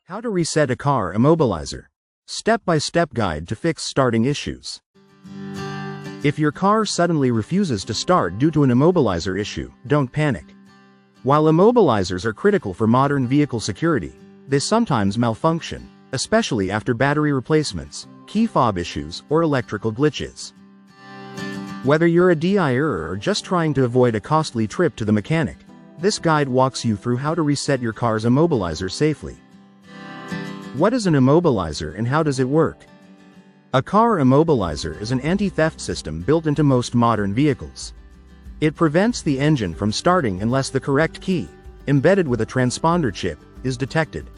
How to reset a car immobilizer. Step-by-step guide to fix starting issues. If your car suddenly refuses to start due to an immobilizer issue, don't panic. While immobilizers are critical for modern vehicle security, they sometimes malfunction, especially after battery replacements, key fob issues, or electrical glitches. Whether you're a DIYer or just trying to avoid a costly trip to the mechanic, this guide walks you through how to reset your car's immobilizer safely. What is an immobilizer and how does it work? A car immobilizer is an anti-theft system built into most modern vehicles. It prevents the engine from starting unless the correct key, embedded with a transponder chip, is detected.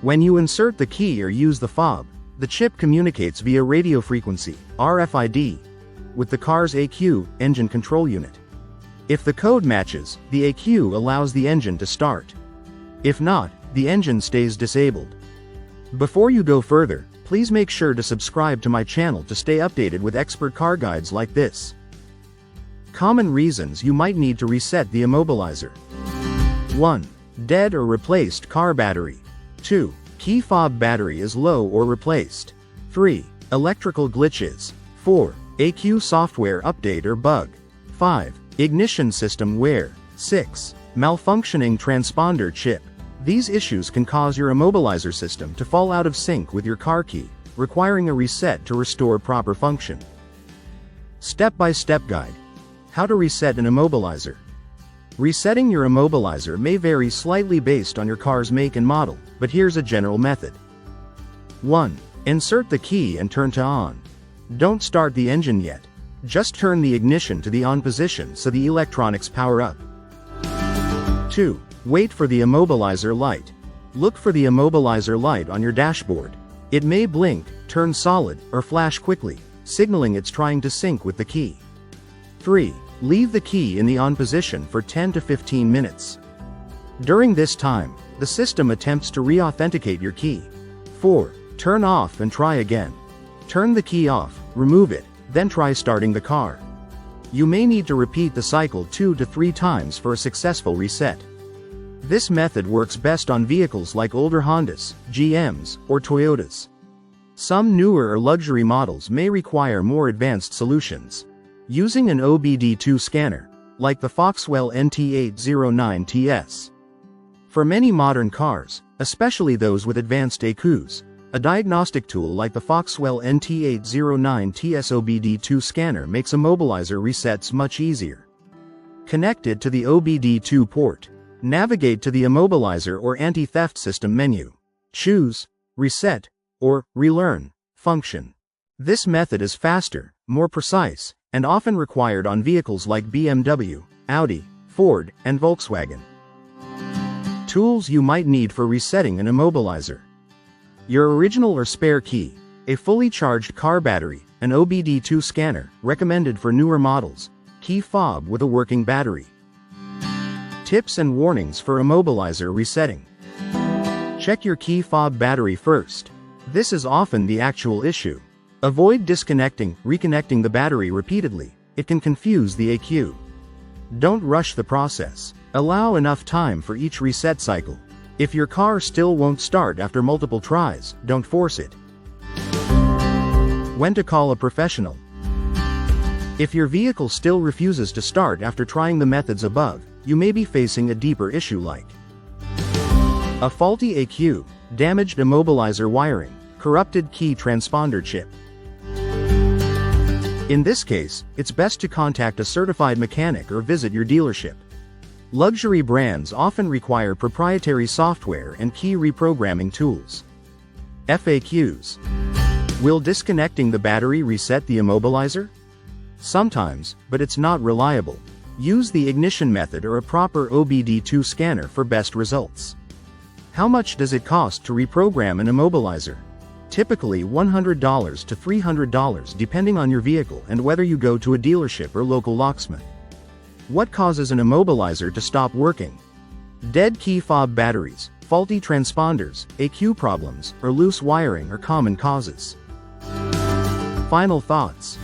When you insert the key or use the fob, the chip communicates via radio frequency, RFID, with the car's ECU, engine control unit. If the code matches, the ECU allows the engine to start. If not, the engine stays disabled. Before you go further, please make sure to subscribe to my channel to stay updated with expert car guides like this. Common reasons you might need to reset the immobilizer. 1. Dead or replaced car battery. 2. Key fob battery is low or replaced. 3. Electrical glitches. 4. ECU software update or bug. 5. Ignition system wear. 6. Malfunctioning transponder chip. These issues can cause your immobilizer system to fall out of sync with your car key, requiring a reset to restore proper function. Step-by-step guide. How to reset an immobilizer. Resetting your immobilizer may vary slightly based on your car's make and model, but here's a general method. 1. Insert the key and turn to on. Don't start the engine yet. Just turn the ignition to the on position so the electronics power up. 2. Wait for the immobilizer light. Look for the immobilizer light on your dashboard. It may blink, turn solid, or flash quickly, signaling it's trying to sync with the key. 3. Leave the key in the on position for 10 to 15 minutes. During this time, the system attempts to re-authenticate your key. 4. Turn off and try again. Turn the key off, remove it, then try starting the car. You may need to repeat the cycle 2 to 3 times for a successful reset. This method works best on vehicles like older Hondas, GMs, or Toyotas. Some newer or luxury models may require more advanced solutions. Using an OBD2 scanner, like the Foxwell NT809TS. For many modern cars, especially those with advanced ECUs, a diagnostic tool like the Foxwell NT809TS OBD2 scanner makes immobilizer resets much easier. Connected to the OBD2 port, navigate to the immobilizer or anti-theft system menu. Choose Reset or Relearn function. This method is faster, more precise, and often required on vehicles like BMW, Audi, Ford, and Volkswagen. Tools you might need for resetting an immobilizer. Your original or spare key, a fully charged car battery, an OBD2 scanner, recommended for newer models, key fob with a working battery. Tips and warnings for immobilizer resetting. Check your key fob battery first. This is often the actual issue. Avoid disconnecting, reconnecting the battery repeatedly. It can confuse the ECU. Don't rush the process. Allow enough time for each reset cycle. If your car still won't start after multiple tries, don't force it. When to call a professional. If your vehicle still refuses to start after trying the methods above, you may be facing a deeper issue like a faulty ECU, damaged immobilizer wiring, corrupted key transponder chip. In this case, it's best to contact a certified mechanic or visit your dealership. Luxury brands often require proprietary software and key reprogramming tools. FAQs. Will disconnecting the battery reset the immobilizer? Sometimes, but it's not reliable. Use the ignition method or a proper OBD2 scanner for best results. How much does it cost to reprogram an immobilizer? Typically $100 to $300 depending on your vehicle and whether you go to a dealership or local locksmith. What causes an immobilizer to stop working? Dead key fob batteries, faulty transponders, ECU problems, or loose wiring are common causes. Final thoughts.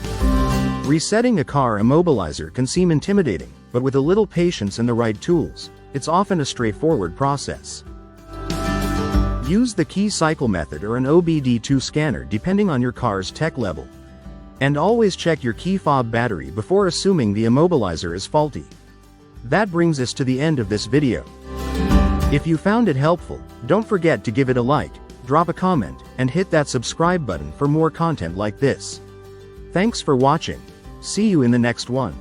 Resetting a car immobilizer can seem intimidating, but with a little patience and the right tools, it's often a straightforward process. Use the key cycle method or an OBD2 scanner depending on your car's tech level. And always check your key fob battery before assuming the immobilizer is faulty. That brings us to the end of this video. If you found it helpful, don't forget to give it a like, drop a comment, and hit that subscribe button for more content like this. Thanks for watching. See you in the next one.